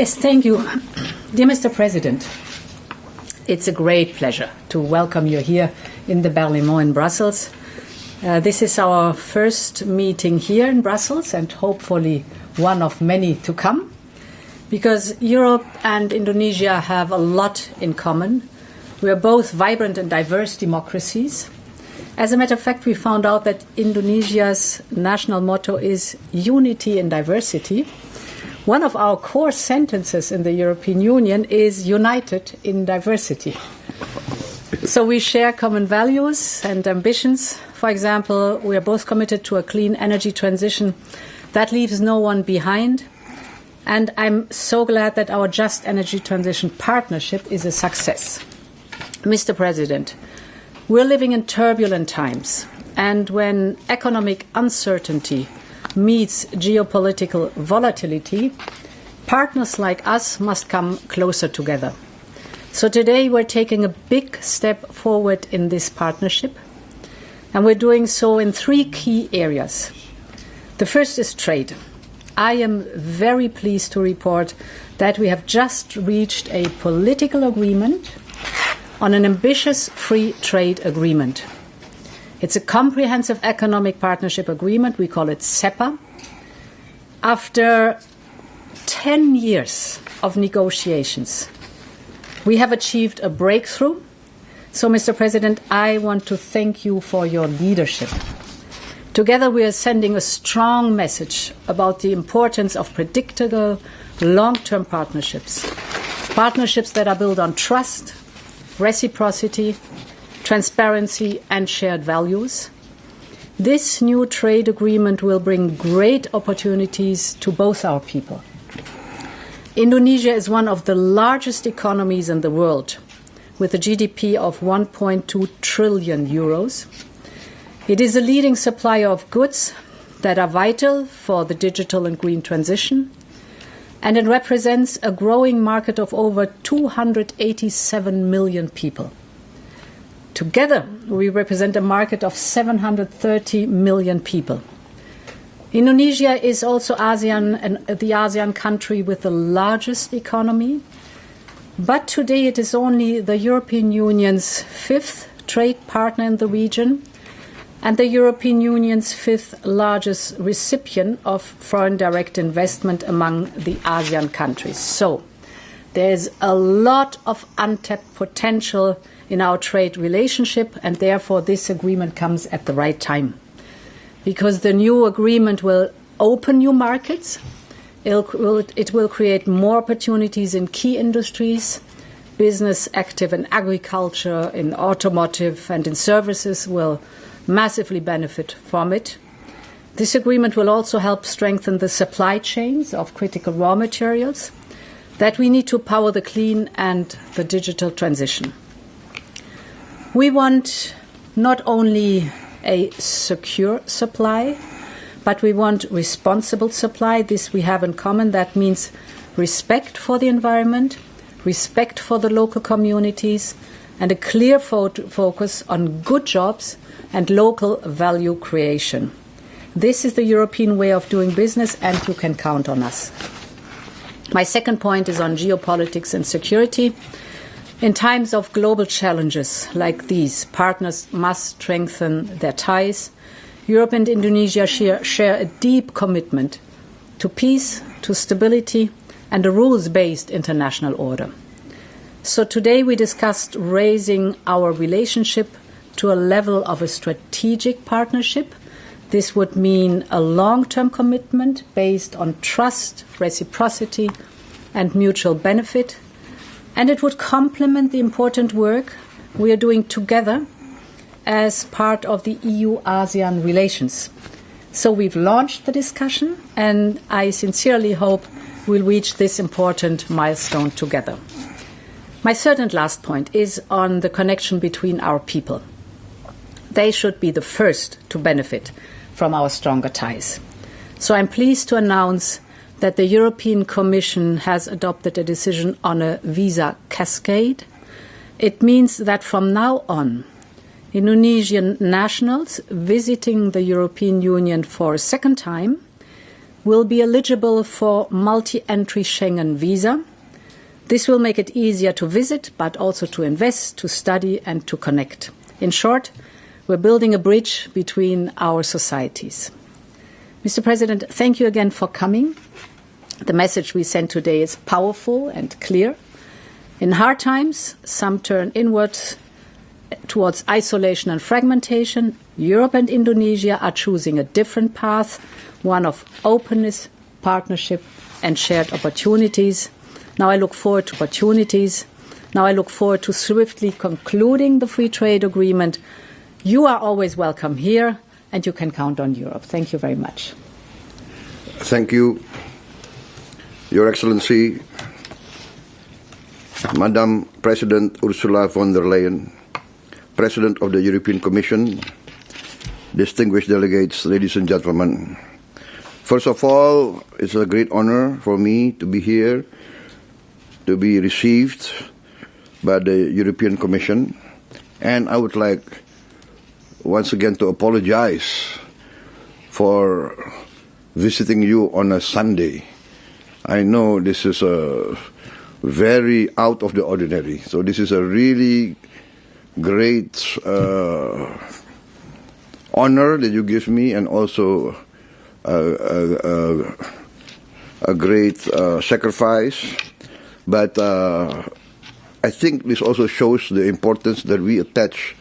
Yes, thank you. Dear Mr. President, it's a great pleasure to welcome you here in the Parlement in Brussels. This is our first meeting here in Brussels and hopefully one of many to come, because Europe and Indonesia have a lot in common. We are both vibrant and diverse democracies. As a matter of fact, we found out that Indonesia's national motto is unity in diversity. One of our core sentences in the European Union is united in diversity. So we share common values and ambitions. For example, we are both committed to a clean energy transition that leaves no one behind. And I'm so glad that our Just Energy Transition Partnership is a success. Mr. President, we're living in turbulent times, and when economic uncertainty meets geopolitical volatility, partners like us must come closer together. So today we're taking a big step forward in this partnership, and we're doing so in 3 key areas. The first is trade. I am very pleased to report that we have just reached a political agreement on an ambitious free trade agreement. It's a comprehensive economic partnership agreement. We call it CEPA. After 10 years of negotiations, we have achieved a breakthrough. So, Mr. President, I want to thank you for your leadership. Together, we are sending a strong message about the importance of predictable, long-term partnerships. Partnerships that are built on trust, reciprocity, transparency, and shared values. This new trade agreement will bring great opportunities to both our people. Indonesia is one of the largest economies in the world, with a GDP of 1.2 trillion euros. It is a leading supplier of goods that are vital for the digital and green transition, and it represents a growing market of over 287 million people. Together, we represent a market of 730 million people. Indonesia is also the ASEAN country with the largest economy, but today it is only the European Union's 5th trade partner in the region and the European Union's 5th largest recipient of foreign direct investment among the ASEAN countries. So there is a lot of untapped potential in our trade relationship, and therefore this agreement comes at the right time. Because the new agreement will open new markets, it will create more opportunities in key industries. Business active in agriculture, in automotive, and in services will massively benefit from it. This agreement will also help strengthen the supply chains of critical raw materials that we need to power the clean and the digital transition. We want not only a secure supply, but we want responsible supply. This we have in common. That means respect for the environment, respect for the local communities, and a clear focus on good jobs and local value creation. This is the European way of doing business, and you can count on us. My second point is on geopolitics and security. In times of global challenges like these, partners must strengthen their ties. Europe and Indonesia share a deep commitment to peace, to stability, and a rules-based international order. So today we discussed raising our relationship to a level of a strategic partnership. This would mean a long-term commitment based on trust, reciprocity, and mutual benefit. And it would complement the important work we are doing together as part of the EU-ASEAN relations. So we've launched the discussion, and I sincerely hope we'll reach this important milestone together. My third and last point is on the connection between our people. They should be the first to benefit from our stronger ties. So I'm pleased to announce that the European Commission has adopted a decision on a visa cascade. It means that from now on, Indonesian nationals visiting the European Union for a second time will be eligible for multi-entry Schengen visa. This will make it easier to visit, but also to invest, to study and to connect. In short, we're building a bridge between our societies. Mr. President, thank you again for coming. The message we sent today is powerful and clear. In hard times, some turn inwards towards isolation and fragmentation. Europe and Indonesia are choosing a different path, one of openness, partnership and shared opportunities. Now I look forward to opportunities. Now I look forward to swiftly concluding the free trade agreement. You are always welcome here, and you can count on Europe. Thank you very much. Thank you, Your Excellency, Madam President Ursula von der Leyen, President of the European Commission, distinguished delegates, ladies and gentlemen. First of all, it's a great honor for me to be here, to be received by the European Commission, and I would like once again to apologize for visiting you on a Sunday. I know this is a very out of the ordinary, so this is a really great honor that you give me, and also a great sacrifice. But I think this also shows the importance that we attach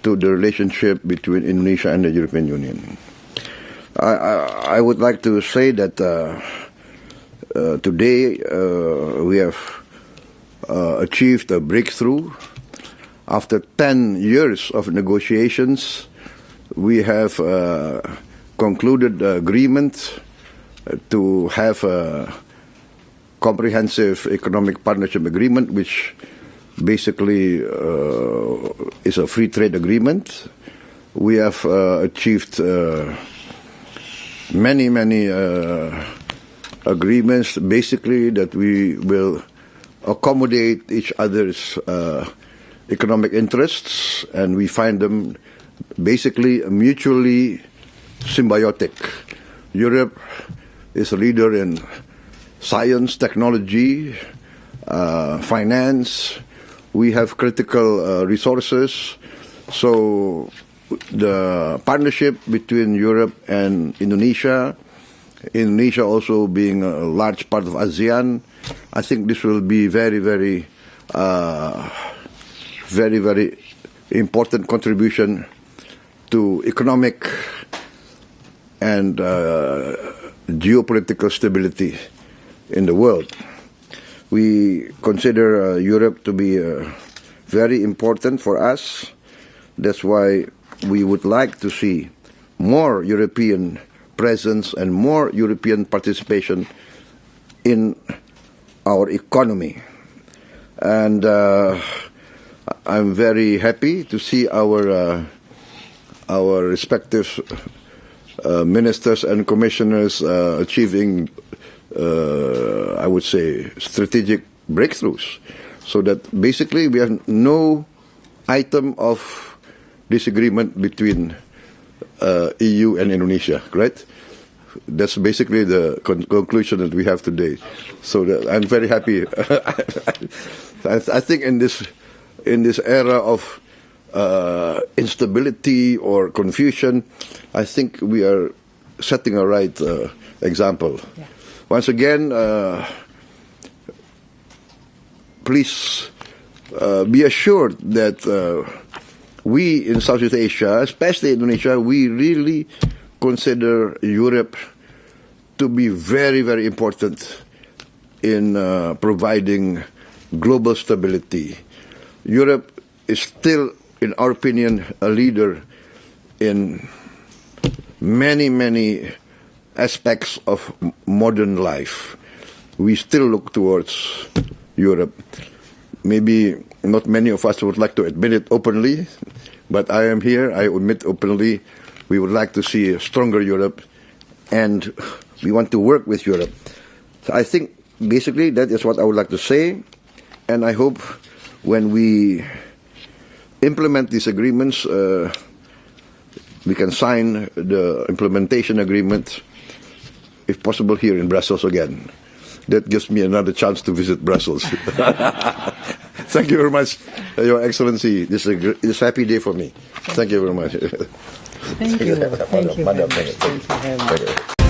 to the relationship between Indonesia and the European Union. I would like to say that today we have achieved a breakthrough. After 10 years of negotiations, we have concluded the agreement to have a comprehensive economic partnership agreement, which basically is a free trade agreement. We have achieved many agreements, basically that we will accommodate each other's economic interests, and we find them basically mutually symbiotic. Europe is a leader in science, technology, finance. We have critical resources. So the partnership between Europe and Indonesia, Indonesia also being a large part of ASEAN, I think this will be very important contribution to economic and geopolitical stability in the world. We consider Europe to be very important for us. That's why we would like to see more European presence and more European participation in our economy. And I'm very happy to see our respective ministers and commissioners achieving, I would say, strategic breakthroughs. So that basically we have no item of disagreement between EU and Indonesia, right? That's basically the conclusion that we have today. So I'm very happy. I think in this era of instability or confusion, I think we are setting a right example. Yeah. Once again, please be assured that we in Southeast Asia, especially Indonesia, we really consider Europe to be very important in providing global stability. Europe is still, in our opinion, a leader in many aspects of modern life. We still look towards Europe. Maybe not many of us would like to admit it openly, but I am here, I admit openly, we would like to see a stronger Europe, and we want to work with Europe. So I think basically that is what I would like to say, and I hope when we implement these agreements, we can sign the implementation agreement if possible, here in Brussels again. That gives me another chance to visit Brussels. Thank you very much, Your Excellency. This is a happy day for me. Thank you very much. Thank you. Thank you very much. Thank you very much.